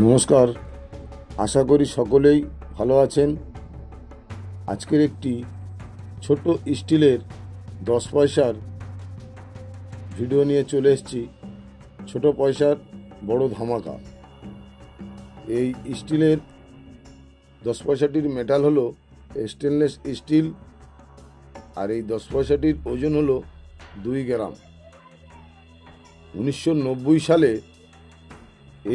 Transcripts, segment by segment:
নমস্কার, আশা করি সকলেই ভালো আছেন। আজকের একটি ছোট স্টিলের 10 পয়সার ভিডিও নিয়ে চলে এসেছি। ছোট পয়সার বড় ধামাকা। এই স্টিলের 10 পয়সাটির মেটাল হলো স্টেনলেস স্টিল, আর এই 10 পয়সাটির ওজন হলো 2 গ্রাম। 1990 সালে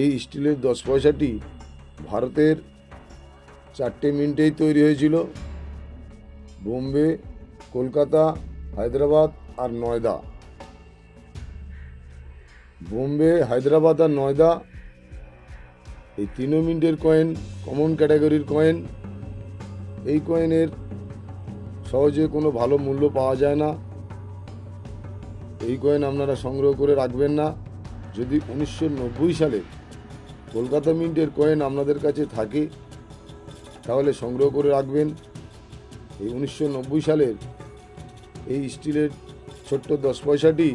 এই স্টিলের 10 পয়সাটি ভারতের 4টে মিন্টেই তৈরি হয়েছিল। বোম্বে, কলকাতা, হায়দ্রাবাদ আর নয়ডা। বোম্বে, হায়দ্রাবাদ আর নয়ডা এই 3 মিনিটের কয়েন কমন ক্যাটাগরির কয়েন। এই কয়েনের সহজে কোনো ভালো মূল্য পাওয়া যায় না। এই কয়েন আপনারা সংগ্রহ করে রাখবেন না। যদি 1990 সালে কলকাতা মিন্টের কয়েন আপনাদের কাছে থাকে তাহলে সংগ্রহ করে রাখবেন। এই 1990 সালের এই স্টিলের ছোট্ট 10 পয়সাটি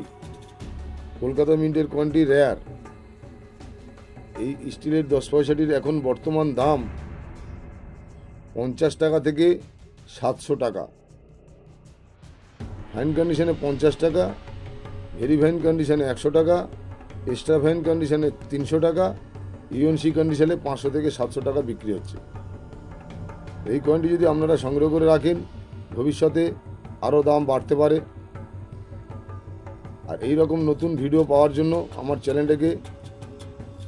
কলকাতা মিন্টের কয়েনটি রেয়ার। এই স্টিলের 10 পয়সাটির এখন বর্তমান দাম 50 টাকা থেকে 700 টাকা। ফাইন কন্ডিশনে 50 টাকা, ভেরি ফাইন কন্ডিশনে 100 টাকা, এক্সট্রা ফাইন কন্ডিশনে 300 টাকা, ইউএনসি কন্ডিশনে 500 থেকে 700 টাকা বিক্রি হচ্ছে। এই কয়েনটি যদি আপনারা সংগ্রহ করে রাখেন ভবিষ্যতে আরও দাম বাড়তে পারে। আর এই রকম নতুন ভিডিও পাওয়ার জন্য আমার চ্যানেলটাকে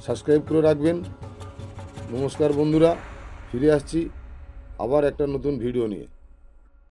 সাবস্ক্রাইব করে রাখবেন। নমস্কার বন্ধুরা, ফিরে আসছি আবার একটা নতুন ভিডিও নিয়ে।